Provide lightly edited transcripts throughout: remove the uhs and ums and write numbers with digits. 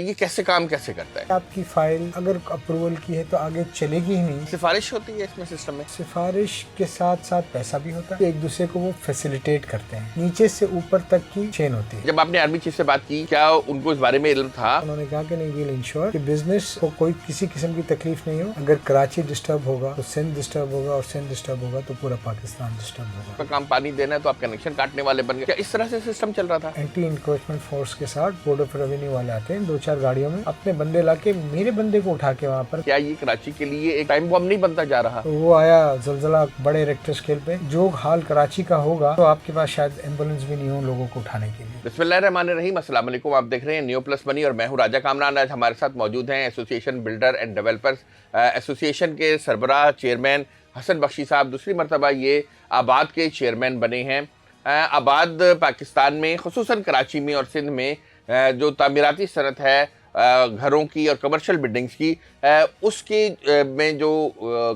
ये कैसे काम कैसे करता है? आपकी फाइल अगर अप्रूवल की है तो आगे चलेगी ही नहीं। सिफारिश होती है इसमें सिस्टम में? सिफारिश के साथ साथ पैसा भी होता है। एक दूसरे को वो फैसिलिटेट करते हैं, नीचे से ऊपर तक की चेन होती है। जब आपने आर्मी चीफ से बात की, क्या उनको इस बारे में इल्म था? उन्होंने कहा कि नहीं, विल इंश्योर कि बिजनेस को कोई किसी किस्म की तकलीफ नहीं हो। अगर कराची डिस्टर्ब होगा तो सिंध डिस्टर्ब होगा, और सिंध डिस्टर्ब होगा तो पूरा पाकिस्तान डिस्टर्ब होगा। तो काम पानी देना है तो आप कनेक्शन काटने वाले बन गए। क्या इस तरह से सिस्टम चल रहा था? एंटी इंक्रोचमेंट फोर्स के साथ बोर्ड ऑफ रेवेन्यू वाले आते हैं 2-4 गाड़ियों में, अपने बंदे लाके मेरे बंदे को उठा के वहाँ पर। क्या ये कराची के लिए एक टाइम बम नहीं बनता जा रहा? तो वो आया ज़लज़ला बड़े रेक्टर स्केल पे। जो हाल कराची का होगा तो आपके पास शायद एम्बुलेंस भी नहीं हो लोगों को उठाने के लिए। बिस्मिल्लाहिर्रहमानिर्रहीम, अस्सलाम वालेकुम। आप देख रहे हैं न्यू प्लस मनी और मैं हूं राजा कामरान। आज हमारे साथ मौजूद हैं association builder and developers association के सरबराह चेयरमैन हसन बख्शी साहब। दूसरी मरतबा ये आबाद के चेयरमैन बने हैं। आबाद पाकिस्तान में, खुसूसन कराची में और सिंध में जो तामीराती सनत है घरों की और कमर्शियल बिल्डिंग्स की, उसके में जो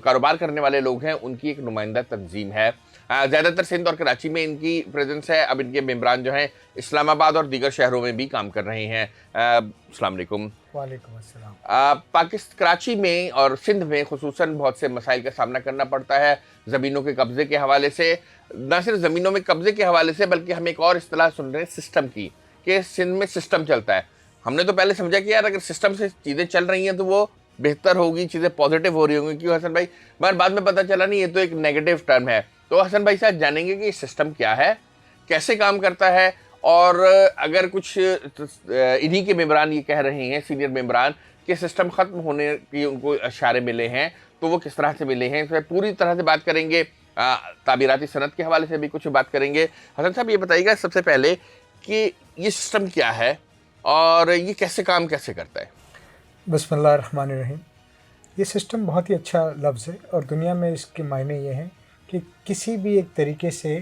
कारोबार करने वाले लोग हैं उनकी एक नुमाइंदा तंजीम है। ज़्यादातर सिंध और कराची में इनकी प्रेजेंस है। अब इनके मेम्बरान जो हैं इस्लामाबाद और दीगर शहरों में भी काम कर रहे हैं। अस्सलाम वालेकुम। वालेकुम अस्सलाम। कराची में और सिंध में खुसूसन बहुत से मसाइल का सामना करना पड़ता है ज़मीनों के कब्ज़े के हवाले से। न सिर्फ ज़मीनों में कब्ज़े के हवाले से, बल्कि हम एक और इस्तिलाह सुन रहे हैं सिस्टम की, कि सिंध में सिस्टम चलता है। हमने तो पहले समझा कि यार अगर सिस्टम से चीज़ें चल रही हैं तो वो बेहतर होगी, चीज़ें पॉजिटिव हो रही होंगी। क्यों हसन भाई? मगर बाद में पता चला नहीं, ये तो एक नेगेटिव टर्म है। तो हसन भाई साहब जानेंगे कि सिस्टम क्या है, कैसे काम करता है, और अगर कुछ इन्हीं के मेम्बरान ये कह रहे हैं, सीनियर मेम्बरान, कि सिस्टम ख़त्म होने की उनको इशारे मिले हैं, तो वो किस तरह से मिले हैं, इसमें पूरी तरह से बात करेंगे। तामीराती सनत के हवाले से भी कुछ बात करेंगे। हसन साहब ये बताइएगा सबसे पहले कि ये सिस्टम क्या है और ये कैसे काम कैसे करता है? बिस्मिल्लाहिर्रहमानिर्रहीम। ये सिस्टम बहुत ही अच्छा लफ्ज़ है और दुनिया में इसके मायने ये हैं कि किसी भी एक तरीके से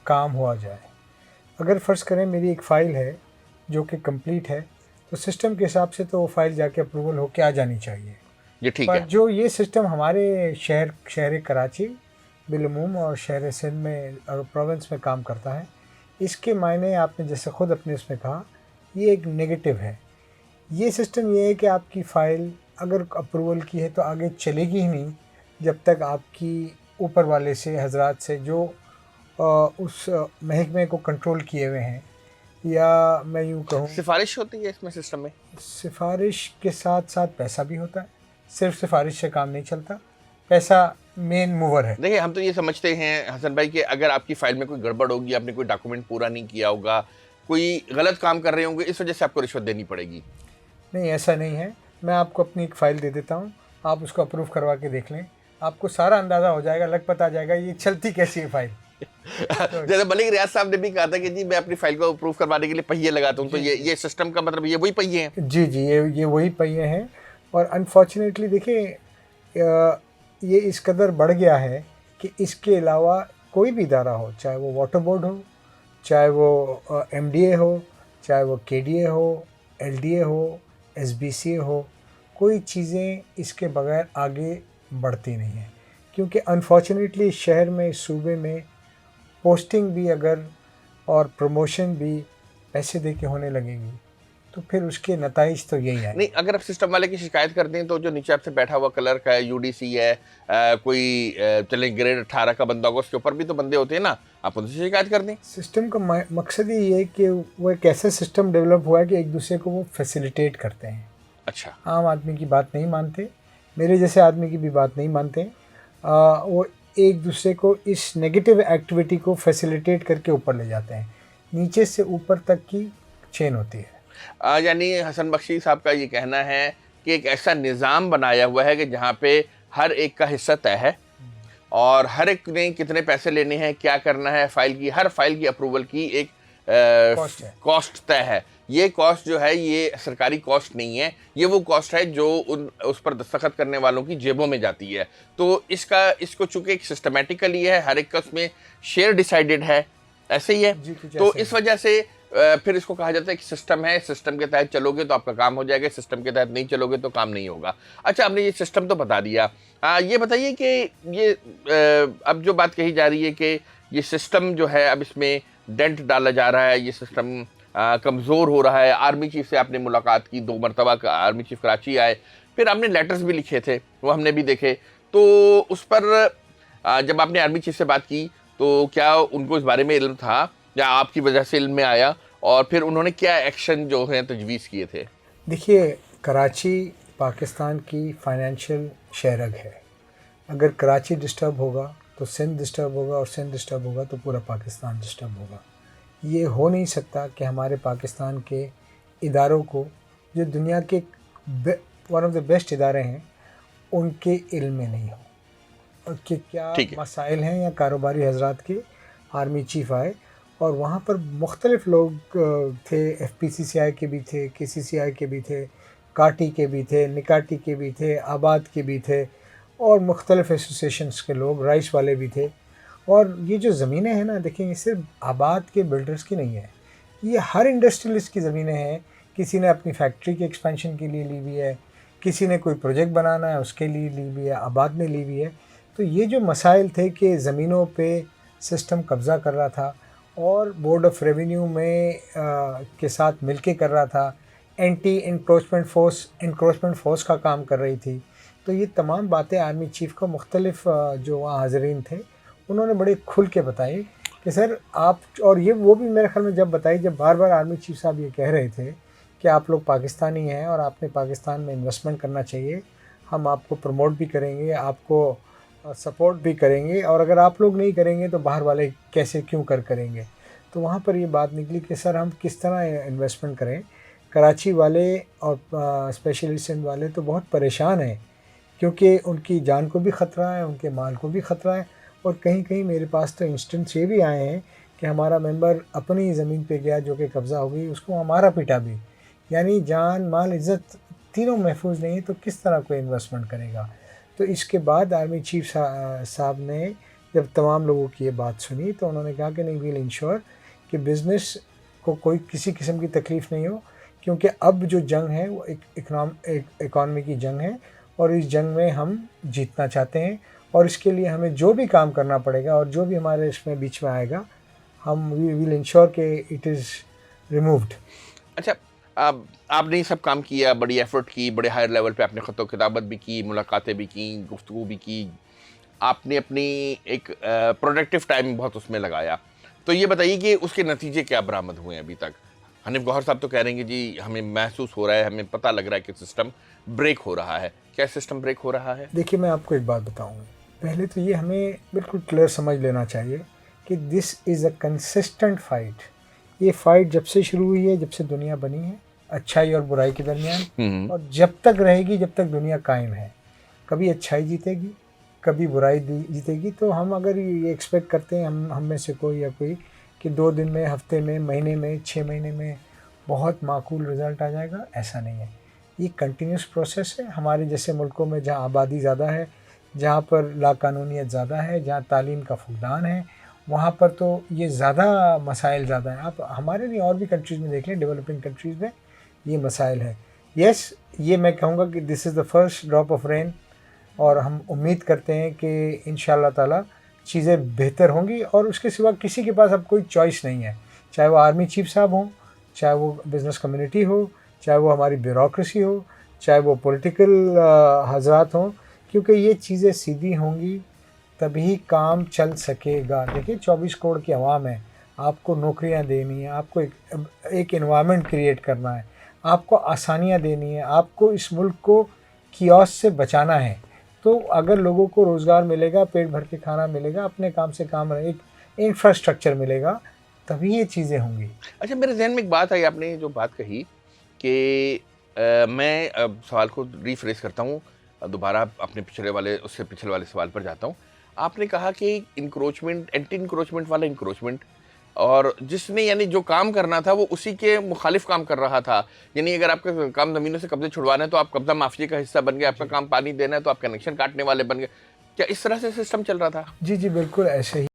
काम हुआ जाए। अगर फ़र्ज़ करें मेरी एक फ़ाइल है जो कि कंप्लीट है, तो सिस्टम के हिसाब से तो वो फ़ाइल जाके अप्रूवल होके आ जानी चाहिए। ये ठीक पर है। जो ये सिस्टम हमारे शहर कराची बिलूम और शहर सिंध में और प्रोविंस में काम करता है, इसके मायने आपने जैसे ख़ुद अपने उसमें कहा, ये एक नेगेटिव है। ये सिस्टम ये है कि आपकी फ़ाइल अगर अप्रूवल की है तो आगे चलेगी ही नहीं जब तक आपकी ऊपर वाले से हजरात से जो उस महकमे को कंट्रोल किए हुए हैं, या मैं यूँ कहूँ सिफारिश होती है इसमें सिस्टम में? सिफारिश के साथ साथ पैसा भी होता है। सिर्फ सिफारिश से काम नहीं चलता, पैसा मेन मूवर है। देखिए, हम तो ये समझते हैं हसन भाई कि अगर आपकी फ़ाइल में कोई गड़बड़ होगी, आपने कोई डॉक्यूमेंट पूरा नहीं किया होगा, कोई गलत काम कर रहे होंगे, इस वजह से आपको रिश्वत देनी पड़ेगी। नहीं, ऐसा नहीं है। मैं आपको अपनी एक फ़ाइल दे देता हूँ, आप उसको अप्रूव करवा के देख लें, आपको सारा अंदाज़ा हो जाएगा, लग पता आ जाएगा ये चलती कैसी है फ़ाइल। जैसे मलिक रियाज साहब ने भी कहा था कि जी मैं अपनी फाइल को अप्रूव करवाने के लिए पहिए लगाता हूँ, तो ये सिस्टम का मतलब ये वही पहिए हैं? जी जी, ये वही पहिए हैं। और अनफॉर्चुनेटली देखिए, ये इस कदर बढ़ गया है कि इसके अलावा कोई भी इदारा हो, चाहे वो वाटर बोर्ड हो, चाहे वो MDA हो, चाहे वो KDA हो, LDA हो, SBCA हो, कोई चीज़ें इसके बगैर आगे बढ़ती नहीं हैं। क्योंकि अनफॉर्चुनेटली शहर में, सूबे में पोस्टिंग भी अगर और प्रमोशन भी पैसे दे के होने लगेगी तो फिर उसके नताइज तो यही है। नहीं, अगर आप सिस्टम वाले की शिकायत करते हैं तो जो नीचे आपसे बैठा हुआ क्लर्क है, UDC है, कोई चले ग्रेड 18 का बंदा होगा, उसके ऊपर भी तो बंदे होते हैं ना, आप उनसे शिकायत कर दें। सिस्टम का मकसद ही ये है कि वो एक ऐसा सिस्टम डेवलप हुआ है कि एक दूसरे को वो फैसिलिटेट करते हैं। अच्छा। आम आदमी की बात नहीं मानते, मेरे जैसे आदमी की भी बात नहीं मानते। वो एक दूसरे को इस नेगेटिव एक्टिविटी को फैसिलिटेट करके ऊपर ले जाते हैं, नीचे से ऊपर तक की चेन होती है। यानी हसन बख्शी साहब का ये कहना है कि एक ऐसा निज़ाम बनाया हुआ है कि जहाँ पे हर एक का हिस्सा तय है और हर एक ने कितने पैसे लेने हैं, क्या करना है, हर फाइल की अप्रूवल की एक कॉस्ट तय है। ये कॉस्ट जो है ये सरकारी कॉस्ट नहीं है, ये वो कॉस्ट है जो उस पर दस्तखत करने वालों की जेबों में जाती है। तो इसको चूंकि एक सिस्टमेटिकली है, हर एक का उसमें शेयर डिसाइडेड है, ऐसे ही है। तो इस वजह से फिर इसको कहा जाता है कि सिस्टम है, सिस्टम के तहत चलोगे तो आपका काम हो जाएगा, सिस्टम के तहत नहीं चलोगे तो काम नहीं होगा। अच्छा, आपने ये सिस्टम तो बता दिया। ये बताइए कि ये अब जो बात कही जा रही है कि ये सिस्टम जो है अब इसमें डेंट डाला जा रहा है, ये सिस्टम कमज़ोर हो रहा है। आर्मी चीफ से आपने मुलाकात की, 2 मरतबा आर्मी चीफ कराची आए, फिर आपने लेटर्स भी लिखे थे, वो हमने भी देखे। तो उस पर जब आपने आर्मी चीफ से बात की तो क्या उनको इस बारे में इल्म था या आपकी वजह से इल्म में आया, और फिर उन्होंने क्या एक्शन जो है तजवीज़ किए थे? देखिए, कराची पाकिस्तान की फाइनेंशियल शहरग है। अगर कराची डिस्टर्ब होगा तो सिंध डिस्टर्ब होगा, और सिंध डिस्टर्ब होगा तो पूरा पाकिस्तान डिस्टर्ब होगा। ये हो नहीं सकता कि हमारे पाकिस्तान के इदारों को, जो दुनिया के वन ऑफ द बेस्ट इदारे हैं, उनके इल्म में नहीं हो और कि क्या मसाइल हैं या कारोबारी हजरात के। आर्मी चीफ आए और वहाँ पर मुख्तलिफ़ लोग थे, FPCCI के भी थे, KCCI के भी थे, काटी के भी थे, निकाटी के भी थे, आबाद के भी थे, और मुख्तलिफ़ एसोसिएशंस के लोग, राइस वाले भी थे। और ये जो ज़मीनें हैं ना, देखें, ये सिर्फ आबाद के बिल्डर्स की नहीं है, ये हर इंडस्ट्रियलिस्ट की ज़मीनें हैं। किसी ने अपनी फैक्ट्री के एक्सपेंशन के लिए ली हुई है, किसी ने कोई प्रोजेक्ट बनाना है उसके लिए ली हुई है, आबाद ने ली हुई है। तो ये जो मसाइल थे कि ज़मीनों पे सिस्टम कब्ज़ा कर रहा था और बोर्ड ऑफ रेवेन्यू में के साथ मिलके कर रहा था, एंटी इंक्रोचमेंट फोर्स का काम कर रही थी। तो ये तमाम बातें आर्मी चीफ को मुख्तलिफ जो वहाँ हाज़रीन थे उन्होंने बड़े खुल के बताई कि सर आप, और ये वो भी मेरे ख्याल में जब बताई, जब बार बार आर्मी चीफ साहब ये कह रहे थे कि आप लोग पाकिस्तानी हैं और आपने पाकिस्तान में इन्वेस्टमेंट करना चाहिए, हम आपको प्रमोट भी करेंगे, आपको सपोर्ट भी करेंगे, और अगर आप लोग नहीं करेंगे तो बाहर वाले कैसे क्यों करेंगे। तो वहाँ पर ये बात निकली कि सर हम किस तरह इन्वेस्टमेंट करें। कराची वाले और स्पेशली सिंध वाले तो बहुत परेशान हैं, क्योंकि उनकी जान को भी ख़तरा है, उनके माल को भी ख़तरा है। और कहीं कहीं मेरे पास तो इंस्टेंस ये भी आए हैं कि हमारा मेंबर अपनी ज़मीन पे गया जो कि कब्ज़ा हो गई, उसको हमारा पिटा भी। यानी जान, माल, इज़्ज़त तीनों महफूज नहीं है, तो किस तरह कोई इन्वेस्टमेंट करेगा। तो इसके बाद आर्मी चीफ साहब ने जब तमाम लोगों की ये बात सुनी तो उन्होंने कहा कि नहीं, वील इंश्योर कि बिज़नेस को कोई किसी किस्म की तकलीफ़ नहीं हो, क्योंकि अब जो जंग है वो एक इकॉनमी की जंग है, और इस जंग में हम जीतना चाहते हैं, और इसके लिए हमें जो भी काम करना पड़ेगा और जो भी हमारे इसमें बीच में आएगा, हम वी विल इंश्योर कि इट इज़ रिमूव्ड। अच्छा, अब आपने ये सब काम किया, बड़ी एफर्ट की, बड़े हायर लेवल पे आपने ख़त किताबत भी की, मुलाकातें भी की, गुफ्तगू भी की, आपने अपनी एक प्रोडक्टिव टाइम बहुत उसमें लगाया। तो ये बताइए कि उसके नतीजे क्या बरामद हुए हैं अभी तक? हनीफ गौहर साहब तो कह रहे हैं कि जी हमें महसूस हो रहा है, हमें पता लग रहा है कि सिस्टम ब्रेक हो रहा है। क्या सिस्टम ब्रेक हो रहा है? देखिए, मैं आपको एक बात बताऊँ, पहले तो ये हमें बिल्कुल क्लियर समझ लेना चाहिए कि this is a consistent fight. ये फाइट जब से शुरू हुई है, जब से दुनिया बनी है, अच्छाई और बुराई के दरमियान, और जब तक रहेगी, जब तक दुनिया कायम है। कभी अच्छाई जीतेगी, कभी बुराई जीतेगी। तो हम अगर ये एक्सपेक्ट करते हैं, हम में से कोई या कोई, कि 2 दिन में, हफ्ते में, महीने में, 6 महीने में बहुत माकूल रिज़ल्ट आ जाएगा, ऐसा नहीं है। ये कंटिन्यूस प्रोसेस है। हमारे जैसे मुल्कों में जहाँ आबादी ज़्यादा है, जहाँ पर लाकानूनियत ज़्यादा है, जहाँ तालीम का फुकदान है, वहाँ पर तो ये ज़्यादा मसाइल ज़्यादा हैं। आप हमारे नहीं, और भी कंट्रीज़ में देख लें, डेवलपिंग कंट्रीज़ में ये मसाइल है। यस, ये मैं कहूँगा कि this is the first drop of rain, और हम उम्मीद करते हैं कि इंशाअल्लाह ताला चीज़ें बेहतर होंगी, और उसके सिवा किसी के पास अब कोई चॉइस नहीं है। चाहे वो आर्मी चीफ साहब हों, चाहे वो बिज़नेस कम्युनिटी हो, चाहे वो हमारी ब्यूरोक्रेसी हो, चाहे वो पॉलिटिकल हज़रात हों, क्योंकि ये चीज़ें सीधी होंगी तभी काम चल सकेगा। देखिए, 24 करोड़ की आवाम है, आपको नौकरियां देनी है, आपको एक एनवायरनमेंट क्रिएट करना है, आपको आसानियां देनी है, आपको इस मुल्क को कियोस से बचाना है। तो अगर लोगों को रोज़गार मिलेगा, पेट भर के खाना मिलेगा, अपने काम से काम रहे, एक इंफ्रास्ट्रक्चर मिलेगा, तभी ये चीज़ें होंगी। अच्छा, मेरे जहन में एक बात आई, आपने जो बात कही कि मैं अब सवाल को रीफ्रेश करता हूँ, दोबारा अपने उससे पिछले वाले सवाल पर जाता हूँ। आपने कहा कि इंक्रोचमेंट, एंटी इंक्रोचमेंट वाला इंक्रोचमेंट, और जिसने यानी जो काम करना था वो उसी के मुखालिफ काम कर रहा था। यानी अगर आपका काम ज़मीनों से कब्जे छुड़वाना है तो आप कब्जा माफिया का हिस्सा बन गए, आपका काम पानी देना है तो आप कनेक्शन काटने वाले बन गए। क्या इस तरह से सिस्टम चल रहा था? जी, बिल्कुल ऐसे ही।